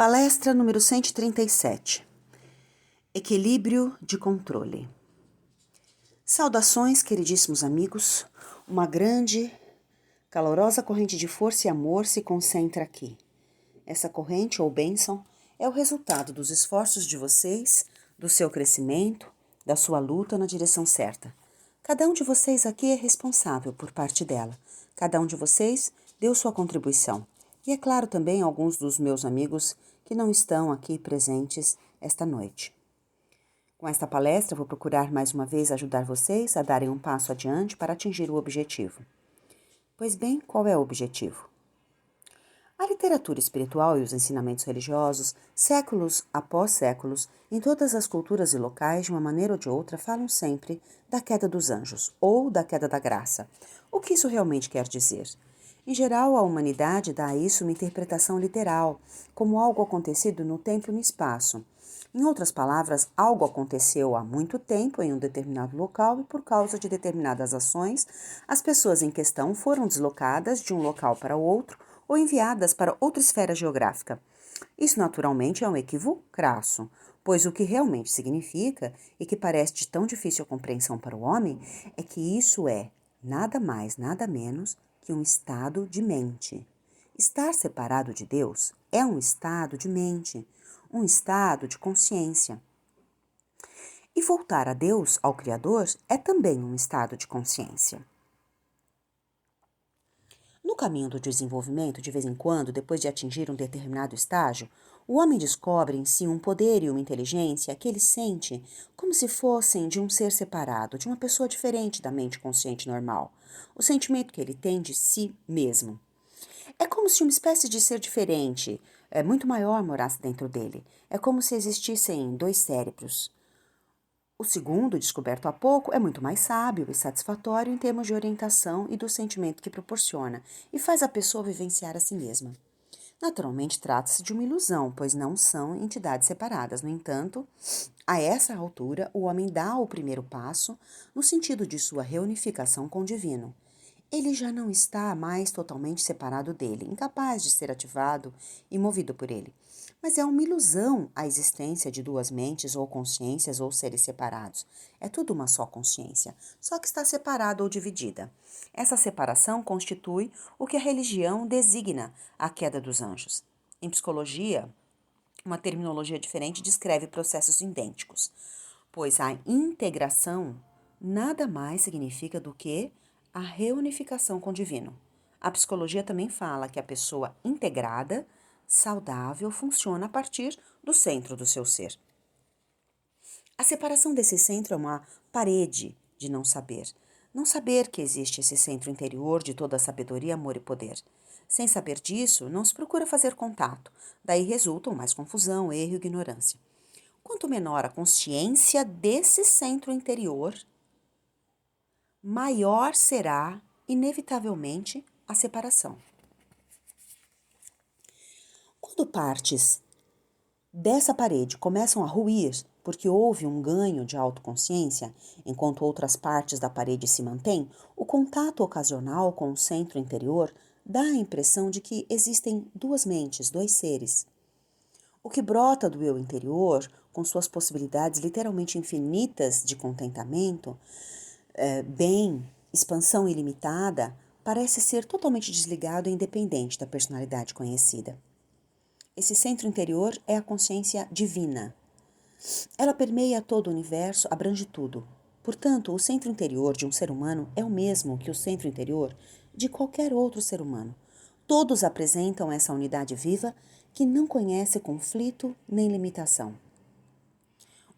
Palestra número 137. Equilíbrio de controle. Saudações, queridíssimos amigos. Uma grande, calorosa corrente de força e amor se concentra aqui. Essa corrente, ou bênção, é o resultado dos esforços de vocês, do seu crescimento, da sua luta na direção certa. Cada um de vocês aqui é responsável por parte dela. Cada um de vocês deu sua contribuição. E é claro também alguns dos meus amigos que não estão aqui presentes esta noite. Com esta palestra, vou procurar mais uma vez ajudar vocês a darem um passo adiante para atingir o objetivo. Pois bem, qual é o objetivo? A literatura espiritual e os ensinamentos religiosos, séculos após séculos, em todas as culturas e locais, de uma maneira ou de outra, falam sempre da queda dos anjos, ou da queda da graça. O que isso realmente quer dizer? Em geral, a humanidade dá a isso uma interpretação literal, como algo acontecido no tempo e no espaço. Em outras palavras, algo aconteceu há muito tempo em um determinado local e por causa de determinadas ações, as pessoas em questão foram deslocadas de um local para outro ou enviadas para outra esfera geográfica. Isso naturalmente é um equívoco crasso, pois o que realmente significa, e que parece de tão difícil compreensão para o homem, é que isso é nada mais, nada menos que um estado de mente. Estar separado de Deus é um estado de mente, um estado de consciência. E voltar a Deus, ao Criador, é também um estado de consciência. No caminho do desenvolvimento, de vez em quando, depois de atingir um determinado estágio, o homem descobre em si um poder e uma inteligência que ele sente como se fossem de um ser separado, de uma pessoa diferente da mente consciente normal. O sentimento que ele tem de si mesmo. É como se uma espécie de ser diferente, muito maior, morasse dentro dele. É como se existissem dois cérebros. O segundo, descoberto há pouco, é muito mais sábio e satisfatório em termos de orientação e do sentimento que proporciona, e faz a pessoa vivenciar a si mesma. Naturalmente, trata-se de uma ilusão, pois não são entidades separadas. No entanto, a essa altura, o homem dá o primeiro passo no sentido de sua reunificação com o divino. Ele já não está mais totalmente separado dele, incapaz de ser ativado e movido por ele. Mas é uma ilusão a existência de duas mentes ou consciências ou seres separados. É tudo uma só consciência, só que está separada ou dividida. Essa separação constitui o que a religião designa a queda dos anjos. Em psicologia, uma terminologia diferente descreve processos idênticos, pois a integração nada mais significa do que a reunificação com o divino. A psicologia também fala que a pessoa integrada, saudável, funciona a partir do centro do seu ser. A separação desse centro é uma parede de não saber. Não saber que existe esse centro interior de toda a sabedoria, amor e poder. Sem saber disso, não se procura fazer contato. Daí resultam mais confusão, erro e ignorância. Quanto menor a consciência desse centro interior, maior será, inevitavelmente, a separação. Quando partes dessa parede começam a ruir porque houve um ganho de autoconsciência, enquanto outras partes da parede se mantêm, o contato ocasional com o centro interior dá a impressão de que existem duas mentes, dois seres. O que brota do eu interior, com suas possibilidades literalmente infinitas de contentamento, bem, expansão ilimitada, parece ser totalmente desligado e independente da personalidade conhecida. Esse centro interior é a consciência divina. Ela permeia todo o universo, abrange tudo. Portanto, o centro interior de um ser humano é o mesmo que o centro interior de qualquer outro ser humano. Todos apresentam essa unidade viva que não conhece conflito nem limitação.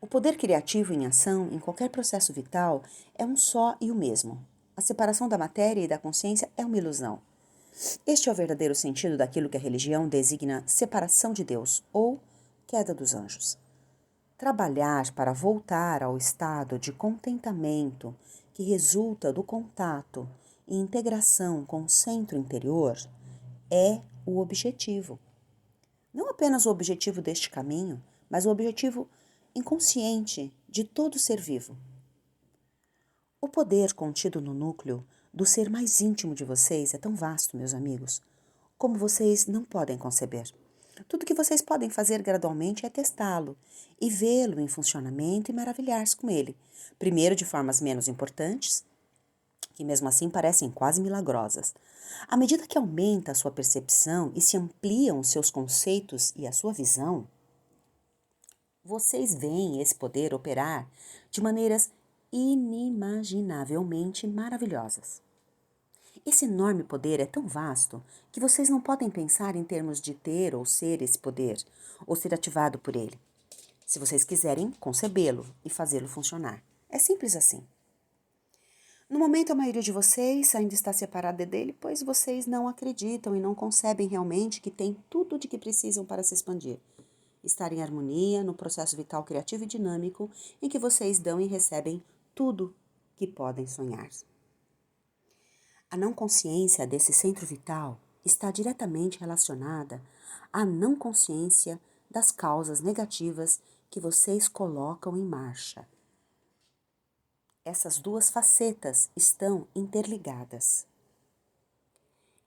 O poder criativo em ação, em qualquer processo vital, é um só e o mesmo. A separação da matéria e da consciência é uma ilusão. Este é o verdadeiro sentido daquilo que a religião designa separação de Deus ou queda dos anjos. Trabalhar para voltar ao estado de contentamento que resulta do contato e integração com o centro interior é o objetivo. Não apenas o objetivo deste caminho, mas o objetivo inconsciente de todo ser vivo. O poder contido no núcleo do ser mais íntimo de vocês é tão vasto, meus amigos, como vocês não podem conceber. Tudo que vocês podem fazer gradualmente é testá-lo e vê-lo em funcionamento e maravilhar-se com ele. Primeiro de formas menos importantes, que mesmo assim parecem quase milagrosas. À medida que aumenta a sua percepção e se ampliam os seus conceitos e a sua visão, vocês veem esse poder operar de maneiras inimaginavelmente maravilhosas. Esse enorme poder é tão vasto que vocês não podem pensar em termos de ter ou ser esse poder, ou ser ativado por ele. Se vocês quiserem concebê-lo e fazê-lo funcionar. É simples assim. No momento, a maioria de vocês ainda está separada dele, pois vocês não acreditam e não concebem realmente que tem tudo de que precisam para se expandir. Estar em harmonia no processo vital criativo e dinâmico em que vocês dão e recebem tudo que podem sonhar. A não consciência desse centro vital está diretamente relacionada à não consciência das causas negativas que vocês colocam em marcha. Essas duas facetas estão interligadas.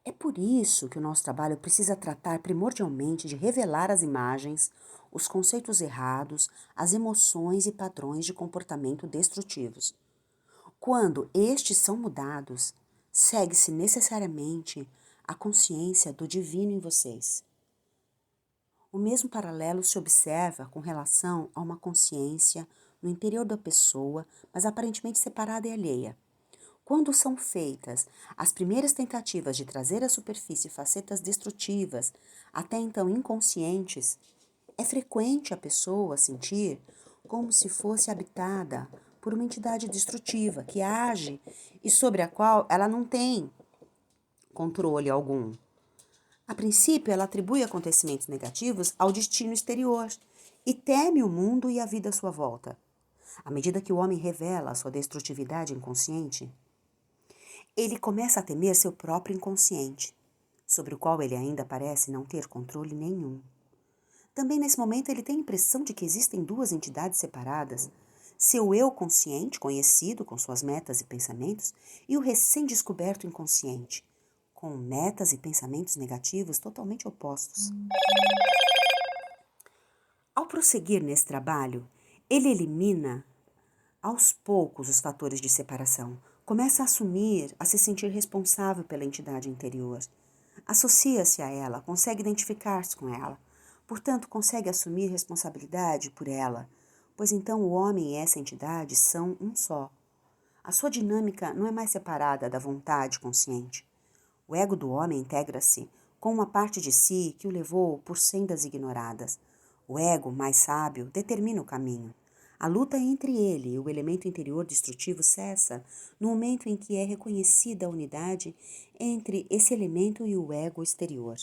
É por isso que o nosso trabalho precisa tratar primordialmente de revelar as imagens, os conceitos errados, as emoções e padrões de comportamento destrutivos. Quando estes são mudados, segue-se necessariamente a consciência do divino em vocês. O mesmo paralelo se observa com relação a uma consciência no interior da pessoa, mas aparentemente separada e alheia. Quando são feitas as primeiras tentativas de trazer à superfície facetas destrutivas, até então inconscientes, é frequente a pessoa sentir como se fosse habitada por uma entidade destrutiva que age e sobre a qual ela não tem controle algum. A princípio, ela atribui acontecimentos negativos ao destino exterior e teme o mundo e a vida à sua volta. À medida que o homem revela a sua destrutividade inconsciente, ele começa a temer seu próprio inconsciente, sobre o qual ele ainda parece não ter controle nenhum. Também nesse momento ele tem a impressão de que existem duas entidades separadas, seu eu consciente, conhecido com suas metas e pensamentos, e o recém-descoberto inconsciente, com metas e pensamentos negativos totalmente opostos. Ao prosseguir nesse trabalho, ele elimina aos poucos os fatores de separação, começa a assumir, a se sentir responsável pela entidade interior. Associa-se a ela, consegue identificar-se com ela. Portanto, consegue assumir responsabilidade por ela, pois então o homem e essa entidade são um só. A sua dinâmica não é mais separada da vontade consciente. O ego do homem integra-se com uma parte de si que o levou por sendas ignoradas. O ego, mais sábio, determina o caminho. A luta entre ele e o elemento interior destrutivo cessa no momento em que é reconhecida a unidade entre esse elemento e o ego exterior.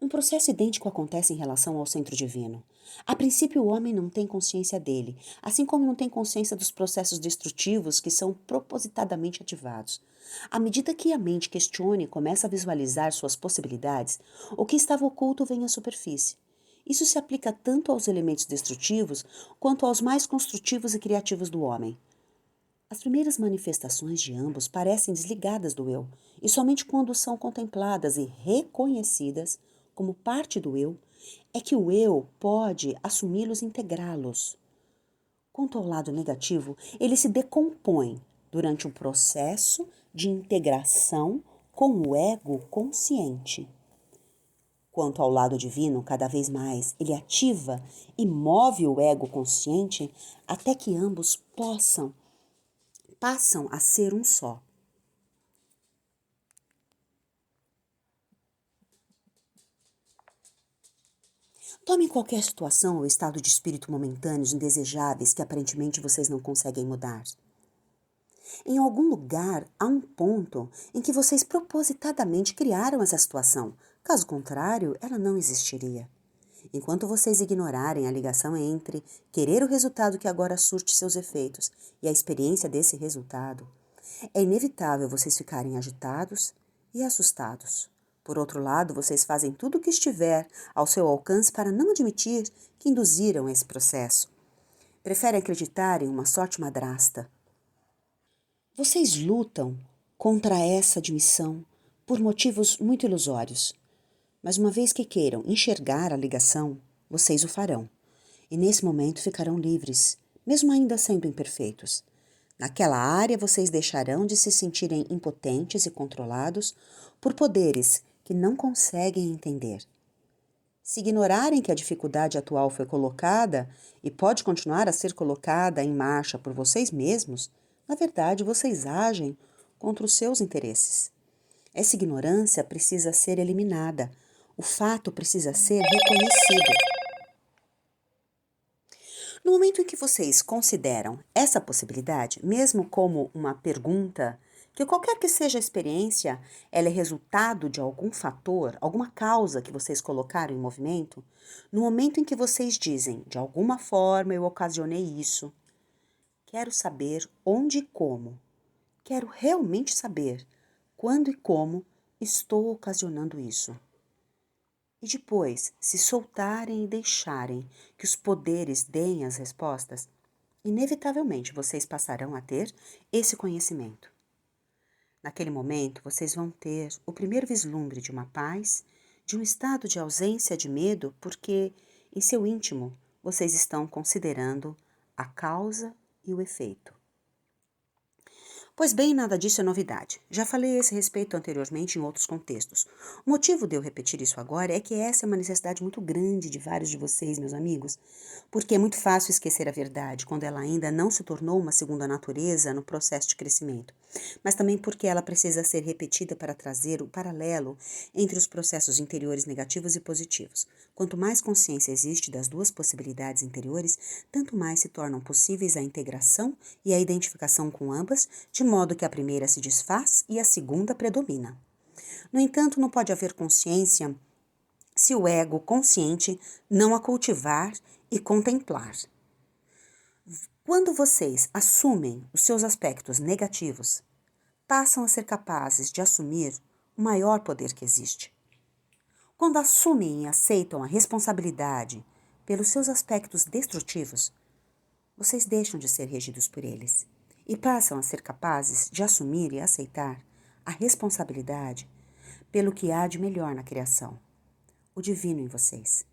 Um processo idêntico acontece em relação ao centro divino. A princípio, o homem não tem consciência dele, assim como não tem consciência dos processos destrutivos que são propositadamente ativados. À medida que a mente questione e começa a visualizar suas possibilidades, o que estava oculto vem à superfície. Isso se aplica tanto aos elementos destrutivos quanto aos mais construtivos e criativos do homem. As primeiras manifestações de ambos parecem desligadas do eu, e somente quando são contempladas e reconhecidas como parte do eu, é que o eu pode assumi-los e integrá-los. Quanto ao lado negativo, ele se decompõe durante um processo de integração com o ego consciente. Quanto ao lado divino, cada vez mais, ele ativa e move o ego consciente até que ambos passam a ser um só. Tome qualquer situação ou estado de espírito momentâneos indesejáveis que aparentemente vocês não conseguem mudar. Em algum lugar há um ponto em que vocês propositadamente criaram essa situação. Caso contrário, ela não existiria. Enquanto vocês ignorarem a ligação entre querer o resultado que agora surte seus efeitos e a experiência desse resultado, é inevitável vocês ficarem agitados e assustados. Por outro lado, vocês fazem tudo o que estiver ao seu alcance para não admitir que induziram esse processo. Preferem acreditar em uma sorte madrasta. Vocês lutam contra essa admissão por motivos muito ilusórios, Mas uma vez que queiram enxergar a ligação, vocês o farão. E nesse momento ficarão livres, mesmo ainda sendo imperfeitos. Naquela área vocês deixarão de se sentirem impotentes e controlados por poderes que não conseguem entender. Se ignorarem que a dificuldade atual foi colocada e pode continuar a ser colocada em marcha por vocês mesmos, na verdade vocês agem contra os seus interesses. Essa ignorância precisa ser eliminada. O fato precisa ser reconhecido. No momento em que vocês consideram essa possibilidade, mesmo como uma pergunta, que qualquer que seja a experiência, ela é resultado de algum fator, alguma causa que vocês colocaram em movimento, no momento em que vocês dizem, de alguma forma eu ocasionei isso, quero saber onde e como, quero realmente saber quando e como estou ocasionando isso. E depois, se soltarem e deixarem que os poderes deem as respostas, inevitavelmente vocês passarão a ter esse conhecimento. Naquele momento, vocês vão ter o primeiro vislumbre de uma paz, de um estado de ausência de medo, porque, em seu íntimo, vocês estão considerando a causa e o efeito. Pois bem, nada disso é novidade. Já falei a esse respeito anteriormente em outros contextos. O motivo de eu repetir isso agora é que essa é uma necessidade muito grande de vários de vocês, meus amigos, porque é muito fácil esquecer a verdade quando ela ainda não se tornou uma segunda natureza no processo de crescimento, mas também porque ela precisa ser repetida para trazer o paralelo entre os processos interiores negativos e positivos. Quanto mais consciência existe das duas possibilidades interiores, tanto mais se tornam possíveis a integração e a identificação com ambas, de modo que a primeira se desfaz e a segunda predomina. No entanto, não pode haver consciência se o ego consciente não a cultivar e contemplar. Quando vocês assumem os seus aspectos negativos, passam a ser capazes de assumir o maior poder que existe. Quando assumem e aceitam a responsabilidade pelos seus aspectos destrutivos, vocês deixam de ser regidos por eles e passam a ser capazes de assumir e aceitar a responsabilidade pelo que há de melhor na criação, o divino em vocês.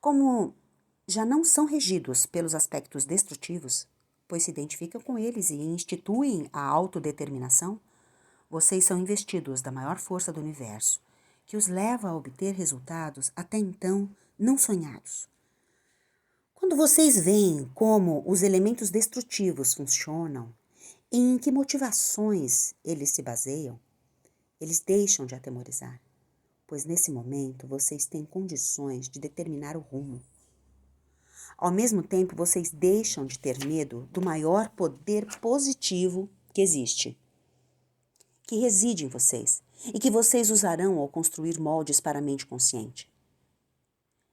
Como já não são regidos pelos aspectos destrutivos, pois se identificam com eles e instituem a autodeterminação, vocês são investidos da maior força do universo, que os leva a obter resultados até então não sonhados. Quando vocês veem como os elementos destrutivos funcionam e em que motivações eles se baseiam, eles deixam de atemorizar, pois nesse momento vocês têm condições de determinar o rumo. Ao mesmo tempo, vocês deixam de ter medo do maior poder positivo que existe, que reside em vocês e que vocês usarão ao construir moldes para a mente consciente.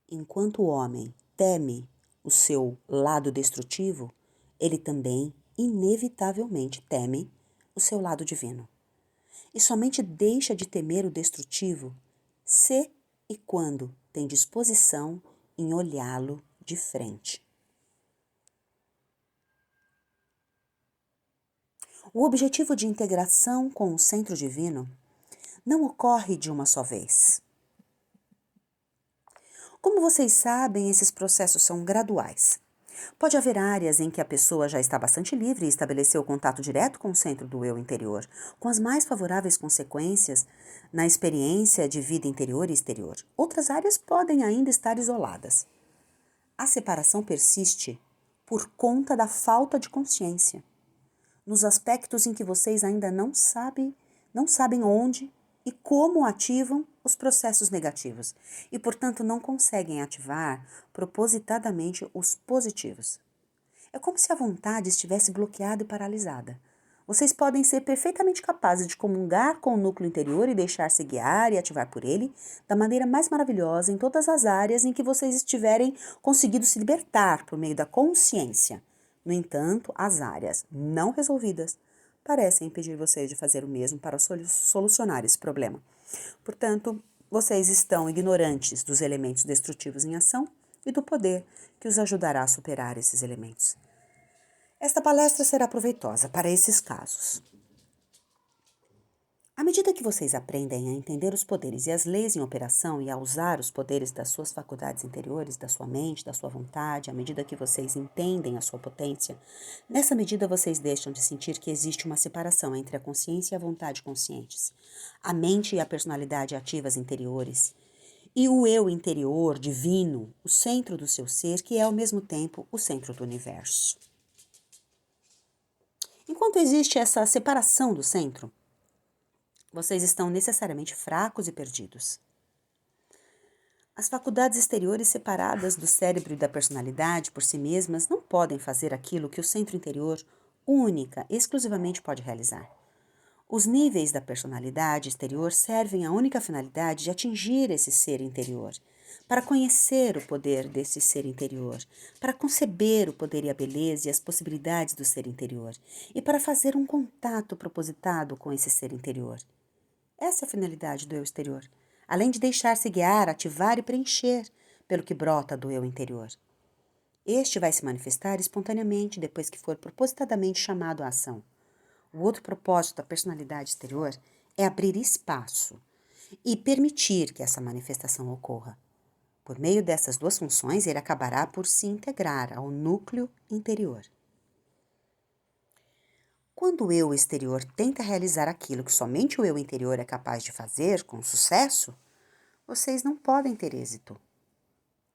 Enquanto o homem teme o seu lado destrutivo, ele também, inevitavelmente, teme o seu lado divino. E somente deixa de temer o destrutivo se e quando tem disposição em olhá-lo de frente. O objetivo de integração com o centro divino não ocorre de uma só vez. Como vocês sabem, esses processos são graduais. Pode haver áreas em que a pessoa já está bastante livre e estabeleceu contato direto com o centro do eu interior, com as mais favoráveis consequências na experiência de vida interior e exterior. Outras áreas podem ainda estar isoladas. A separação persiste por conta da falta de consciência, nos aspectos em que vocês ainda não sabem onde e como ativam os processos negativos e, portanto, não conseguem ativar propositadamente os positivos. É como se a vontade estivesse bloqueada e paralisada. Vocês podem ser perfeitamente capazes de comungar com o núcleo interior e deixar-se guiar e ativar por ele da maneira mais maravilhosa em todas as áreas em que vocês estiverem conseguido se libertar por meio da consciência. No entanto, as áreas não resolvidas parecem impedir vocês de fazer o mesmo para solucionar esse problema. Portanto, vocês estão ignorantes dos elementos destrutivos em ação e do poder que os ajudará a superar esses elementos. Esta palestra será proveitosa para esses casos. À medida que vocês aprendem a entender os poderes e as leis em operação e a usar os poderes das suas faculdades interiores, da sua mente, da sua vontade, à medida que vocês entendem a sua potência, nessa medida vocês deixam de sentir que existe uma separação entre a consciência e a vontade conscientes, a mente e a personalidade ativas interiores, e o eu interior, divino, o centro do seu ser, que é ao mesmo tempo o centro do universo. Enquanto existe essa separação do centro, vocês estão necessariamente fracos e perdidos. As faculdades exteriores separadas do cérebro e da personalidade por si mesmas não podem fazer aquilo que o centro interior, única, exclusivamente pode realizar. Os níveis da personalidade exterior servem à única finalidade de atingir esse ser interior, para conhecer o poder desse ser interior, para conceber o poder e a beleza e as possibilidades do ser interior, e para fazer um contato propositado com esse ser interior. Essa é a finalidade do eu exterior, além de deixar-se guiar, ativar e preencher pelo que brota do eu interior. Este vai se manifestar espontaneamente depois que for propositadamente chamado à ação. O outro propósito da personalidade exterior é abrir espaço e permitir que essa manifestação ocorra. Por meio dessas duas funções, ele acabará por se integrar ao núcleo interior. Quando o eu exterior tenta realizar aquilo que somente o eu interior é capaz de fazer com sucesso, vocês não podem ter êxito.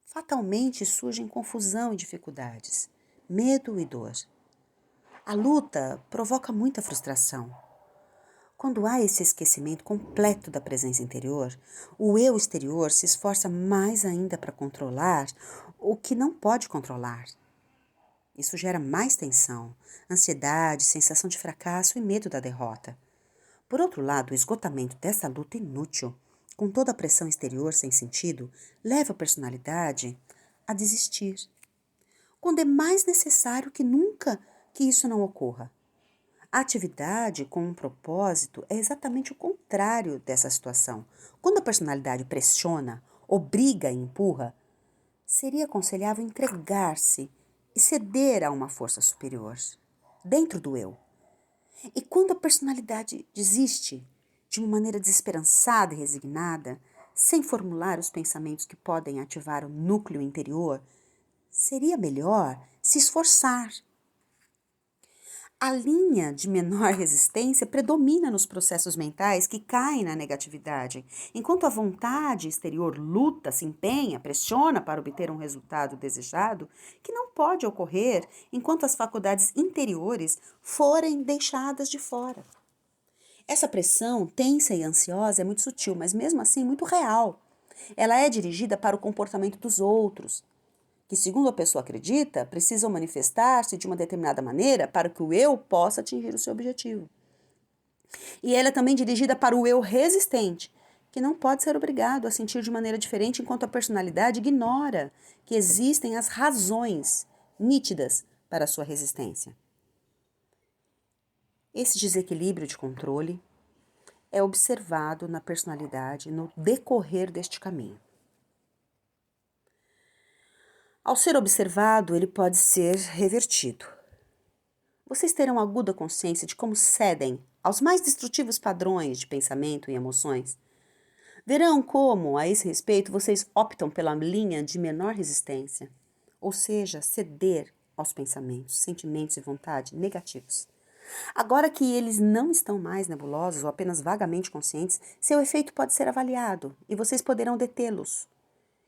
Fatalmente surgem confusão e dificuldades, medo e dor. A luta provoca muita frustração. Quando há esse esquecimento completo da presença interior, o eu exterior se esforça mais ainda para controlar o que não pode controlar. Isso gera mais tensão, ansiedade, sensação de fracasso e medo da derrota. Por outro lado, o esgotamento dessa luta inútil, com toda a pressão exterior sem sentido, leva a personalidade a desistir, quando é mais necessário que nunca que isso não ocorra. A atividade com um propósito é exatamente o contrário dessa situação. Quando a personalidade pressiona, obriga e empurra, seria aconselhável entregar-se e ceder a uma força superior, dentro do eu. E quando a personalidade desiste, de uma maneira desesperançada e resignada, sem formular os pensamentos que podem ativar o núcleo interior, seria melhor se esforçar. A linha de menor resistência predomina nos processos mentais que caem na negatividade, enquanto a vontade exterior luta, se empenha, pressiona para obter um resultado desejado, que não pode ocorrer enquanto as faculdades interiores forem deixadas de fora. Essa pressão tensa e ansiosa é muito sutil, mas mesmo assim muito real. Ela é dirigida para o comportamento dos outros, que, segundo a pessoa acredita, precisam manifestar-se de uma determinada maneira para que o eu possa atingir o seu objetivo. E ela é também dirigida para o eu resistente, que não pode ser obrigado a sentir de maneira diferente enquanto a personalidade ignora que existem as razões nítidas para a sua resistência. Esse desequilíbrio de controle é observado na personalidade no decorrer deste caminho. Ao ser observado, ele pode ser revertido. Vocês terão aguda consciência de como cedem aos mais destrutivos padrões de pensamento e emoções. Verão como, a esse respeito, vocês optam pela linha de menor resistência, ou seja, ceder aos pensamentos, sentimentos e vontade negativos. Agora que eles não estão mais nebulosos ou apenas vagamente conscientes, seu efeito pode ser avaliado e vocês poderão detê-los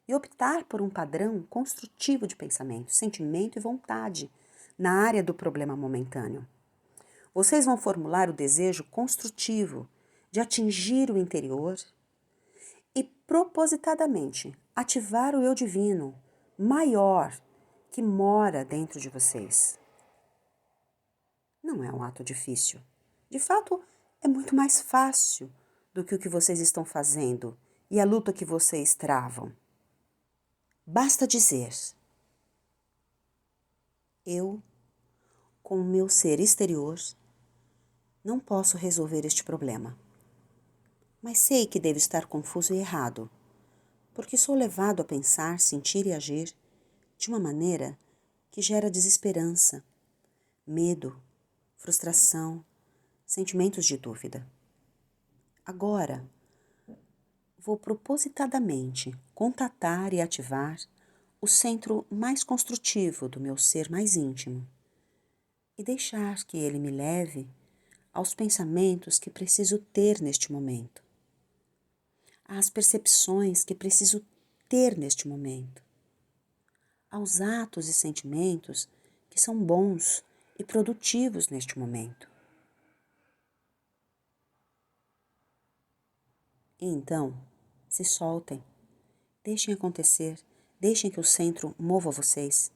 e optar por um padrão construtivo de pensamento, sentimento e vontade na área do problema momentâneo. Vocês vão formular o desejo construtivo de atingir o interior e propositadamente ativar o eu divino maior que mora dentro de vocês. Não é um ato difícil. De fato, é muito mais fácil do que o que vocês estão fazendo e a luta que vocês travam. Basta dizer: eu, com o meu ser exterior, não posso resolver este problema. Mas sei que devo estar confuso e errado, porque sou levado a pensar, sentir e agir de uma maneira que gera desesperança, medo, frustração, sentimentos de dúvida. Agora, vou propositadamente contatar e ativar o centro mais construtivo do meu ser mais íntimo e deixar que ele me leve aos pensamentos que preciso ter neste momento, às percepções que preciso ter neste momento, aos atos e sentimentos que são bons e produtivos neste momento. E então, se soltem, deixem acontecer, deixem que o centro mova vocês,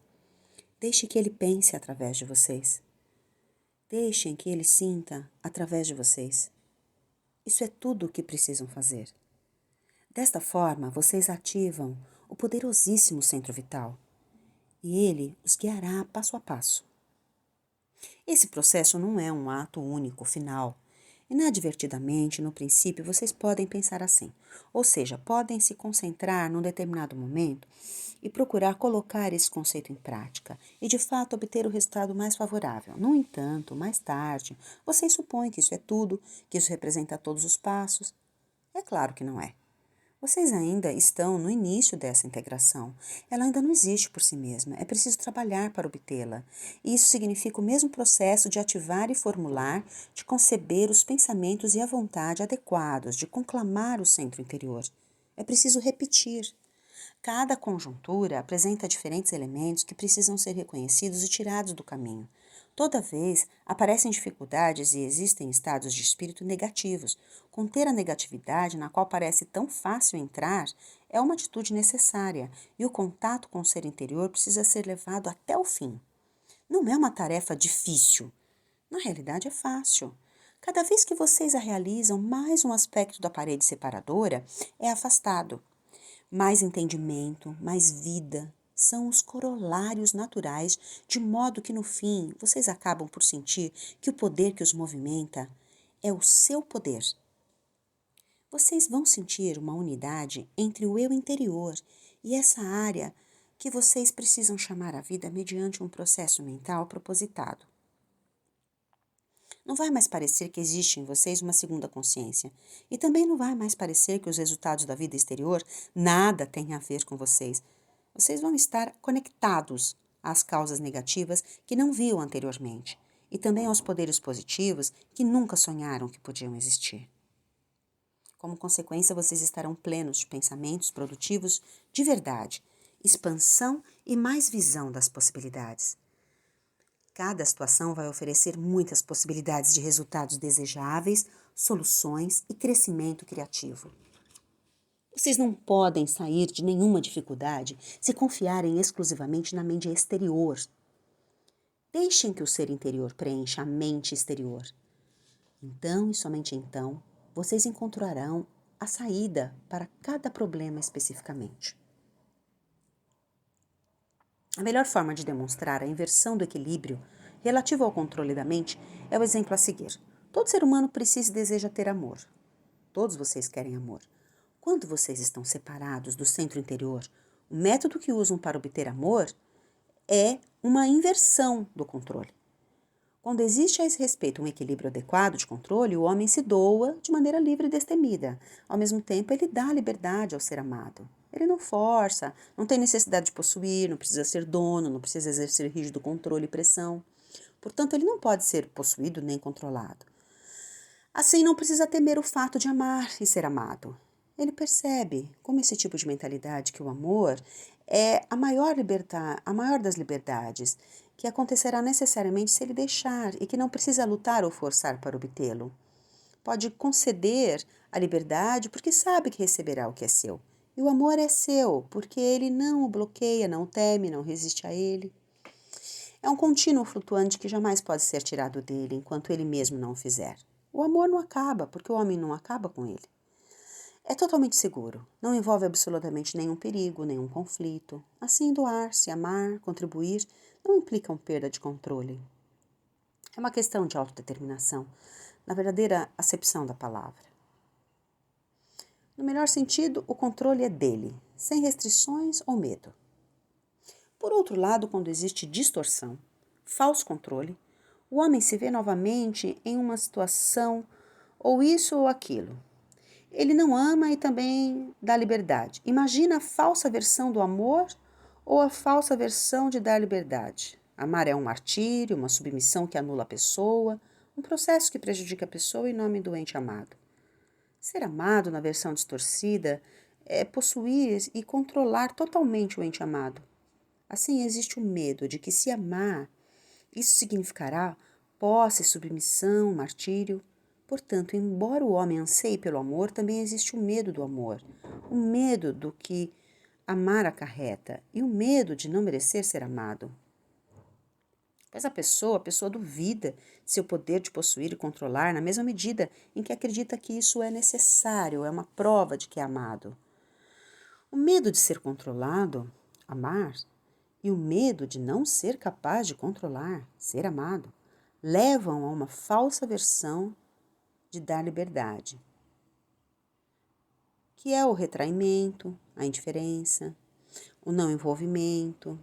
deixe que ele pense através de vocês, deixem que ele sinta através de vocês. Isso é tudo o que precisam fazer. Desta forma, vocês ativam o poderosíssimo centro vital e ele os guiará passo a passo. Esse processo não é um ato único, final. Inadvertidamente, no princípio, vocês podem pensar assim, ou seja, podem se concentrar num determinado momento e procurar colocar esse conceito em prática e, de fato, obter o resultado mais favorável. No entanto, mais tarde, vocês supõem que isso é tudo, que isso representa todos os passos. É claro que não é. Vocês ainda estão no início dessa integração. Ela ainda não existe por si mesma. É preciso trabalhar para obtê-la. E isso significa o mesmo processo de ativar e formular, de conceber os pensamentos e a vontade adequados, de conclamar o centro interior. É preciso repetir. Cada conjuntura apresenta diferentes elementos que precisam ser reconhecidos e tirados do caminho. Toda vez aparecem dificuldades e existem estados de espírito negativos. Conter a negatividade na qual parece tão fácil entrar é uma atitude necessária e o contato com o ser interior precisa ser levado até o fim. Não é uma tarefa difícil. Na realidade, é fácil. Cada vez que vocês a realizam, mais um aspecto da parede separadora é afastado. Mais entendimento, mais vida, são os corolários naturais, de modo que no fim vocês acabam por sentir que o poder que os movimenta é o seu poder. Vocês vão sentir uma unidade entre o eu interior e essa área que vocês precisam chamar a vida mediante um processo mental propositado. Não vai mais parecer que existe em vocês uma segunda consciência. E também não vai mais parecer que os resultados da vida exterior nada têm a ver com vocês. Vocês vão estar conectados às causas negativas que não viam anteriormente e também aos poderes positivos que nunca sonharam que podiam existir. Como consequência, vocês estarão plenos de pensamentos produtivos de verdade, expansão e mais visão das possibilidades. Cada situação vai oferecer muitas possibilidades de resultados desejáveis, soluções e crescimento criativo. Vocês não podem sair de nenhuma dificuldade se confiarem exclusivamente na mente exterior. Deixem que o ser interior preencha a mente exterior. Então, e somente então, vocês encontrarão a saída para cada problema especificamente. A melhor forma de demonstrar a inversão do equilíbrio relativo ao controle da mente é o exemplo a seguir. Todo ser humano precisa e deseja ter amor. Todos vocês querem amor. Quando vocês estão separados do centro interior, o método que usam para obter amor é uma inversão do controle. Quando existe a esse respeito um equilíbrio adequado de controle, o homem se doa de maneira livre e destemida. Ao mesmo tempo, ele dá liberdade ao ser amado. Ele não força, não tem necessidade de possuir, não precisa ser dono, não precisa exercer rígido controle e pressão. Portanto, ele não pode ser possuído nem controlado. Assim, não precisa temer o fato de amar e ser amado. Ele percebe, como esse tipo de mentalidade, que o amor é a maior das liberdades, que acontecerá necessariamente se ele deixar e que não precisa lutar ou forçar para obtê-lo. Pode conceder a liberdade porque sabe que receberá o que é seu. E o amor é seu, porque ele não o bloqueia, não o teme, não resiste a ele. É um contínuo flutuante que jamais pode ser tirado dele enquanto ele mesmo não o fizer. O amor não acaba, porque o homem não acaba com ele. É totalmente seguro, não envolve absolutamente nenhum perigo, nenhum conflito. Assim, doar-se, amar, contribuir, não implicam perda de controle. É uma questão de autodeterminação, na verdadeira acepção da palavra. No melhor sentido, o controle é dele, sem restrições ou medo. Por outro lado, quando existe distorção, falso controle, o homem se vê novamente em uma situação ou isso ou aquilo. Ele não ama e também dá liberdade. Imagina a falsa versão do amor ou a falsa versão de dar liberdade. Amar é um martírio, uma submissão que anula a pessoa, um processo que prejudica a pessoa em nome do ente amado. Ser amado, na versão distorcida, é possuir e controlar totalmente o ente amado. Assim, existe o medo de que, se amar, isso significará posse, submissão, martírio. Portanto, embora o homem anseie pelo amor, também existe o medo do amor, o medo do que amar acarreta e o medo de não merecer ser amado. Pois a pessoa duvida de seu poder de possuir e controlar na mesma medida em que acredita que isso é necessário, é uma prova de que é amado. O medo de ser controlado, amar, e o medo de não ser capaz de controlar, ser amado, levam a uma falsa versão de dar liberdade, que é o retraimento, a indiferença, o não envolvimento,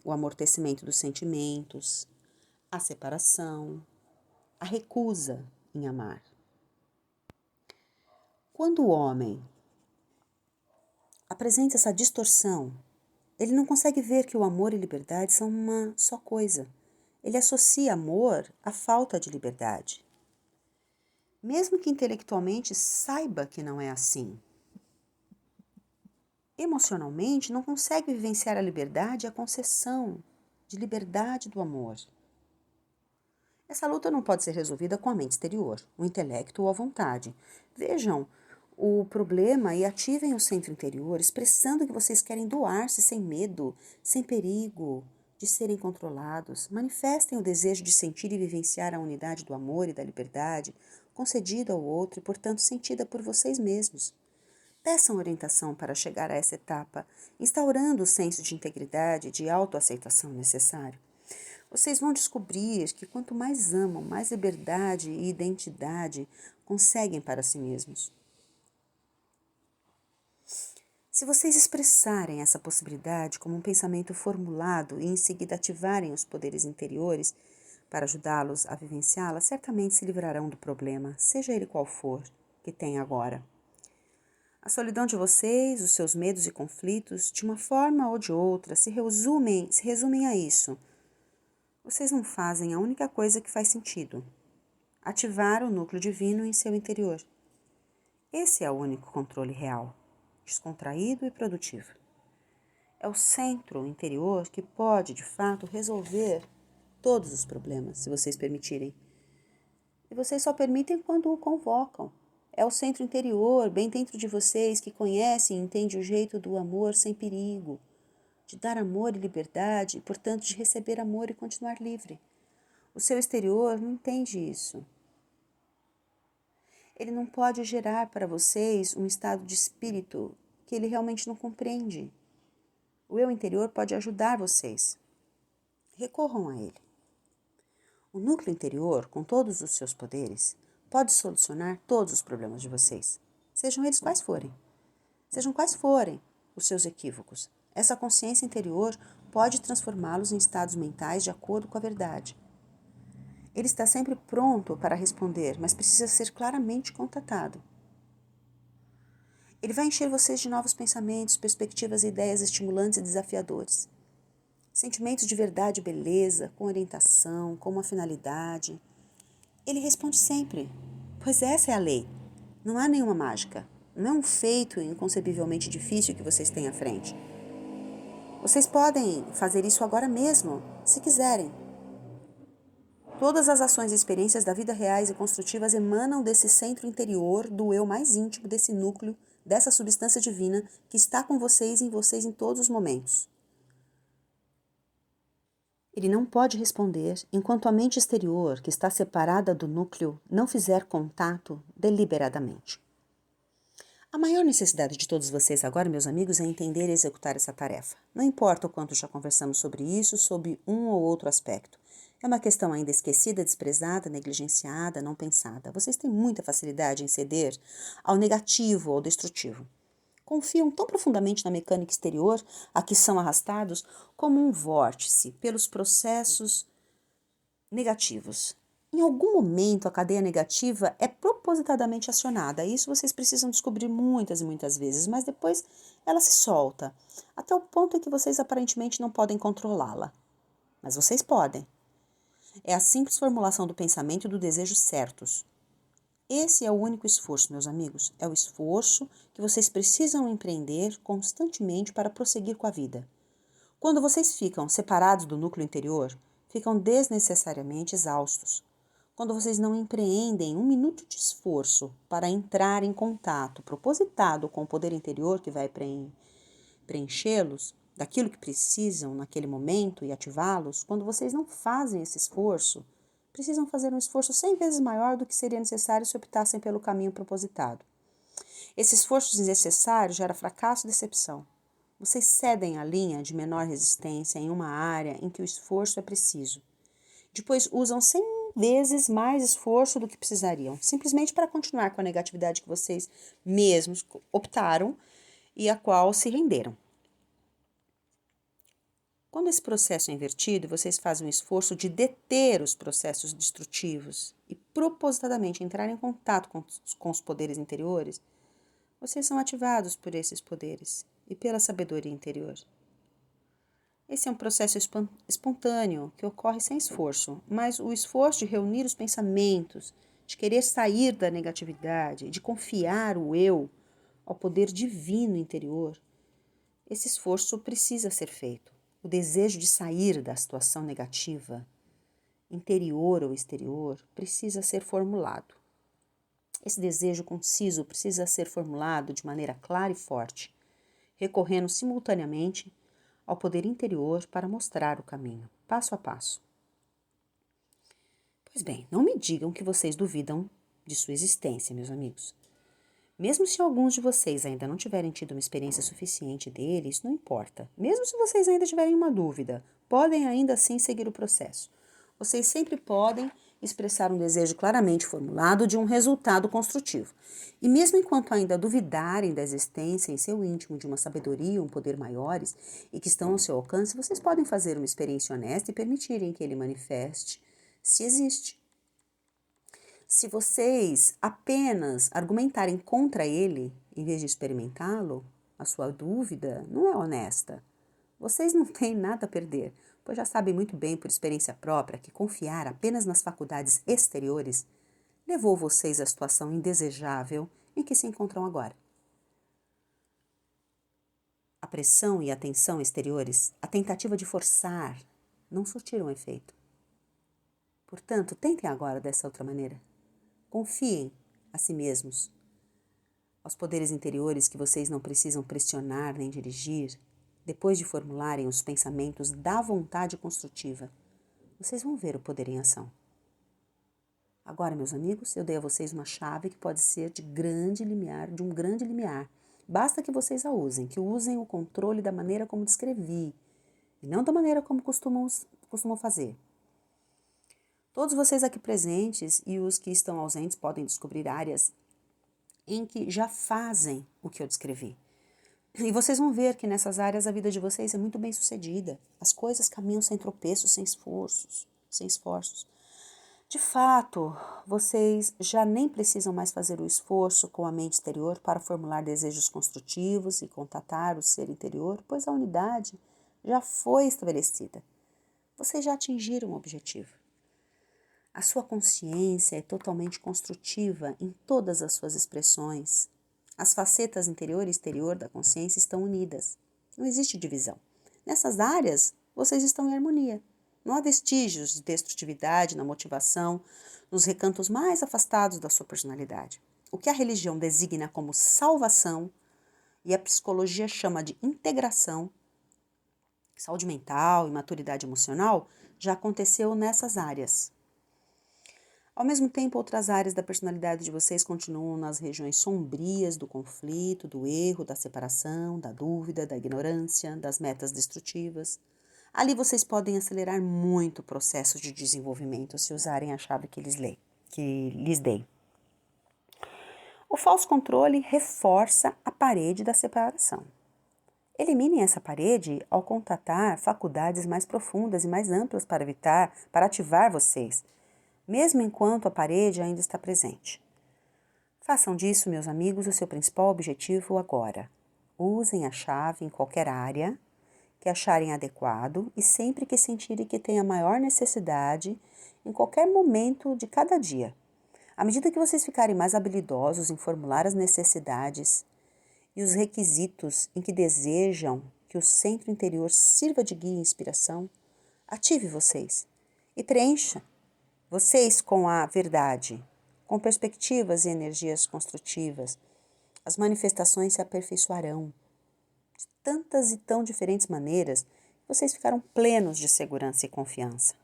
o amortecimento dos sentimentos, a separação, a recusa em amar. Quando o homem apresenta essa distorção, ele não consegue ver que o amor e liberdade são uma só coisa. Ele associa amor à falta de liberdade. Mesmo que intelectualmente saiba que não é assim. Emocionalmente não consegue vivenciar a liberdade e a concessão de liberdade do amor. Essa luta não pode ser resolvida com a mente exterior, o intelecto ou a vontade. Vejam o problema e ativem o centro interior, expressando que vocês querem doar-se sem medo, sem perigo de serem controlados. Manifestem o desejo de sentir e vivenciar a unidade do amor e da liberdade, concedida ao outro e, portanto, sentida por vocês mesmos. Peçam orientação para chegar a essa etapa, instaurando o senso de integridade e de autoaceitação necessário. Vocês vão descobrir que quanto mais amam, mais liberdade e identidade conseguem para si mesmos. Se vocês expressarem essa possibilidade como um pensamento formulado e em seguida ativarem os poderes interiores para ajudá-los a vivenciá-la, certamente se livrarão do problema, seja ele qual for, que têm agora. A solidão de vocês, os seus medos e conflitos, de uma forma ou de outra, se resumem a isso. Vocês não fazem a única coisa que faz sentido: ativar o núcleo divino em seu interior. Esse é o único controle real, descontraído e produtivo. É o centro interior que pode, de fato, resolver todos os problemas, se vocês permitirem. E vocês só permitem quando o convocam. É o centro interior, bem dentro de vocês, que conhece e entende o jeito do amor sem perigo, de dar amor e liberdade, e, portanto, de receber amor e continuar livre. O seu exterior não entende isso. Ele não pode gerar para vocês um estado de espírito que ele realmente não compreende. O eu interior pode ajudar vocês. Recorram a ele. O núcleo interior, com todos os seus poderes, pode solucionar todos os problemas de vocês, sejam eles quais forem. Sejam quais forem os seus equívocos. Essa consciência interior pode transformá-los em estados mentais de acordo com a verdade. Ele está sempre pronto para responder, mas precisa ser claramente contatado. Ele vai encher vocês de novos pensamentos, perspectivas e ideias estimulantes e desafiadores. Sentimentos de verdade e beleza, com orientação, com uma finalidade. Ele responde sempre, pois essa é a lei. Não há nenhuma mágica. Não é um feito inconcebivelmente difícil que vocês têm à frente. Vocês podem fazer isso agora mesmo, se quiserem. Todas as ações e experiências da vida reais e construtivas emanam desse centro interior, do eu mais íntimo, desse núcleo, dessa substância divina que está com vocês e em vocês em todos os momentos. Ele não pode responder enquanto a mente exterior, que está separada do núcleo, não fizer contato deliberadamente. A maior necessidade de todos vocês agora, meus amigos, é entender e executar essa tarefa. Não importa o quanto já conversamos sobre isso, sob um ou outro aspecto. É uma questão ainda esquecida, desprezada, negligenciada, não pensada. Vocês têm muita facilidade em ceder ao negativo ou ao destrutivo. Confiam tão profundamente na mecânica exterior a que são arrastados como um vórtice pelos processos negativos. Em algum momento, a cadeia negativa é propositadamente acionada. Isso vocês precisam descobrir muitas e muitas vezes, mas depois ela se solta, até o ponto em que vocês aparentemente não podem controlá-la. Mas vocês podem. É a simples formulação do pensamento e do desejo certos. Esse é o único esforço, meus amigos. É o esforço que vocês precisam empreender constantemente para prosseguir com a vida. Quando vocês ficam separados do núcleo interior, ficam desnecessariamente exaustos. Quando vocês não empreendem um minuto de esforço para entrar em contato propositado com o poder interior que vai preenchê-los daquilo que precisam naquele momento e ativá-los, quando vocês não fazem esse esforço, precisam fazer um esforço 100 vezes maior do que seria necessário se optassem pelo caminho propositado. Esse esforço desnecessário gera fracasso e decepção. Vocês cedem a linha de menor resistência em uma área em que o esforço é preciso. Depois usam 100 vezes mais esforço do que precisariam, simplesmente para continuar com a negatividade que vocês mesmos optaram e a qual se renderam. Quando esse processo é invertido, vocês fazem um esforço de deter os processos destrutivos e propositadamente entrar em contato com os poderes interiores, vocês são ativados por esses poderes e pela sabedoria interior. Esse é um processo espontâneo que ocorre sem esforço, mas o esforço de reunir os pensamentos, de querer sair da negatividade, de confiar o eu ao poder divino interior, esse esforço precisa ser feito. O desejo de sair da situação negativa, interior ou exterior, precisa ser formulado. Esse desejo conciso precisa ser formulado de maneira clara e forte, recorrendo simultaneamente ao poder interior para mostrar o caminho, passo a passo. Pois bem, não me digam que vocês duvidam de sua existência, meus amigos. Mesmo se alguns de vocês ainda não tiverem tido uma experiência suficiente dele, isso não importa. Mesmo se vocês ainda tiverem uma dúvida, podem ainda assim seguir o processo. Vocês sempre podem expressar um desejo claramente formulado de um resultado construtivo. E mesmo enquanto ainda duvidarem da existência em seu íntimo de uma sabedoria, um poder maiores e que estão ao seu alcance, vocês podem fazer uma experiência honesta e permitirem que ele manifeste se existe. Se vocês apenas argumentarem contra ele, em vez de experimentá-lo, a sua dúvida não é honesta. Vocês não têm nada a perder, pois já sabem muito bem por experiência própria que confiar apenas nas faculdades exteriores levou vocês à situação indesejável em que se encontram agora. A pressão e a tensão exteriores, a tentativa de forçar, não surtiram efeito. Portanto, tentem agora dessa outra maneira. Confiem a si mesmos, aos poderes interiores que vocês não precisam pressionar nem dirigir, depois de formularem os pensamentos da vontade construtiva. Vocês vão ver o poder em ação. Agora, meus amigos, eu dei a vocês uma chave que pode ser de um grande limiar. Basta que vocês a usem, que usem o controle da maneira como descrevi, e não da maneira como costumam fazer. Todos vocês aqui presentes e os que estão ausentes podem descobrir áreas em que já fazem o que eu descrevi. E vocês vão ver que nessas áreas a vida de vocês é muito bem sucedida. As coisas caminham sem tropeços, sem esforços. De fato, vocês já nem precisam mais fazer o esforço com a mente exterior para formular desejos construtivos e contatar o ser interior, pois a unidade já foi estabelecida. Vocês já atingiram o objetivo. A sua consciência é totalmente construtiva em todas as suas expressões. As facetas interior e exterior da consciência estão unidas. Não existe divisão. Nessas áreas, vocês estão em harmonia. Não há vestígios de destrutividade na motivação, nos recantos mais afastados da sua personalidade. O que a religião designa como salvação e a psicologia chama de integração, saúde mental e maturidade emocional, já aconteceu nessas áreas. Ao mesmo tempo, outras áreas da personalidade de vocês continuam nas regiões sombrias do conflito, do erro, da separação, da dúvida, da ignorância, das metas destrutivas. Ali vocês podem acelerar muito o processo de desenvolvimento se usarem a chave que lhes dei. O falso controle reforça a parede da separação. Eliminem essa parede ao contatar faculdades mais profundas e mais amplas para ativar vocês. mesmo enquanto a parede ainda está presente. Façam disso, meus amigos, o seu principal objetivo agora. Usem a chave em qualquer área que acharem adequado e sempre que sentirem que têm a maior necessidade, em qualquer momento de cada dia. À medida que vocês ficarem mais habilidosos em formular as necessidades e os requisitos em que desejam que o centro interior sirva de guia e inspiração, ative vocês e preencha vocês com a verdade, com perspectivas e energias construtivas. As manifestações se aperfeiçoarão de tantas e tão diferentes maneiras. Vocês ficarão plenos de segurança e confiança.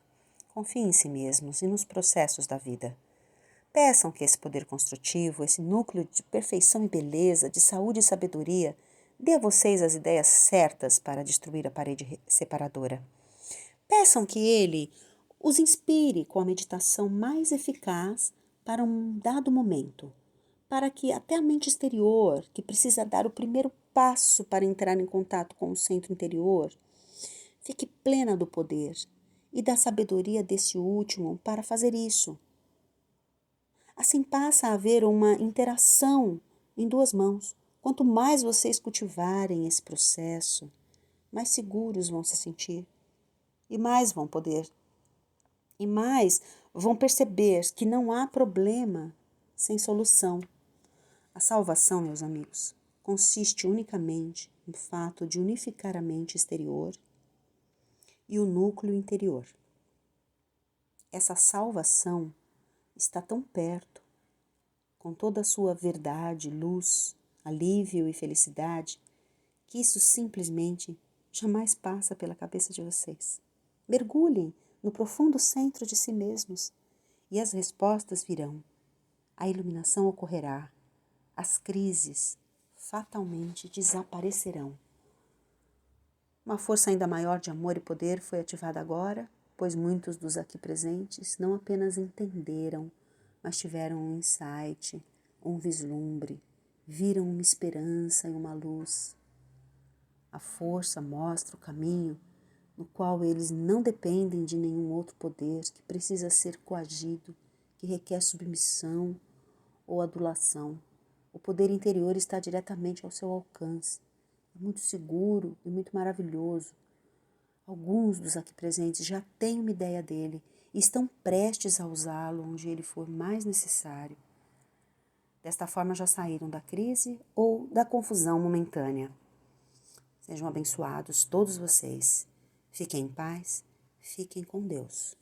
Confiem em si mesmos e nos processos da vida. Peçam que esse poder construtivo, esse núcleo de perfeição e beleza, de saúde e sabedoria, dê a vocês as ideias certas para destruir a parede separadora. Peçam que ele os inspire com a meditação mais eficaz para um dado momento, para que até a mente exterior, que precisa dar o primeiro passo para entrar em contato com o centro interior, fique plena do poder e da sabedoria desse último para fazer isso. Assim passa a haver uma interação em duas mãos. Quanto mais vocês cultivarem esse processo, mais seguros vão se sentir e mais vão poder. E mais vão perceber que não há problema sem solução. A salvação, meus amigos, consiste unicamente no fato de unificar a mente exterior e o núcleo interior. Essa salvação está tão perto, com toda a sua verdade, luz, alívio e felicidade, que isso simplesmente jamais passa pela cabeça de vocês. Mergulhem no profundo centro de si mesmos e as respostas virão. A iluminação ocorrerá. As crises fatalmente desaparecerão. Uma força ainda maior de amor e poder foi ativada agora, pois muitos dos aqui presentes não apenas entenderam, mas tiveram um insight, um vislumbre, viram uma esperança e uma luz. A força mostra o caminho no qual eles não dependem de nenhum outro poder que precisa ser coagido, que requer submissão ou adulação. O poder interior está diretamente ao seu alcance. É muito seguro e muito maravilhoso. Alguns dos aqui presentes já têm uma ideia dele e estão prestes a usá-lo onde ele for mais necessário. Desta forma já saíram da crise ou da confusão momentânea. Sejam abençoados todos vocês. Fiquem em paz, fiquem com Deus.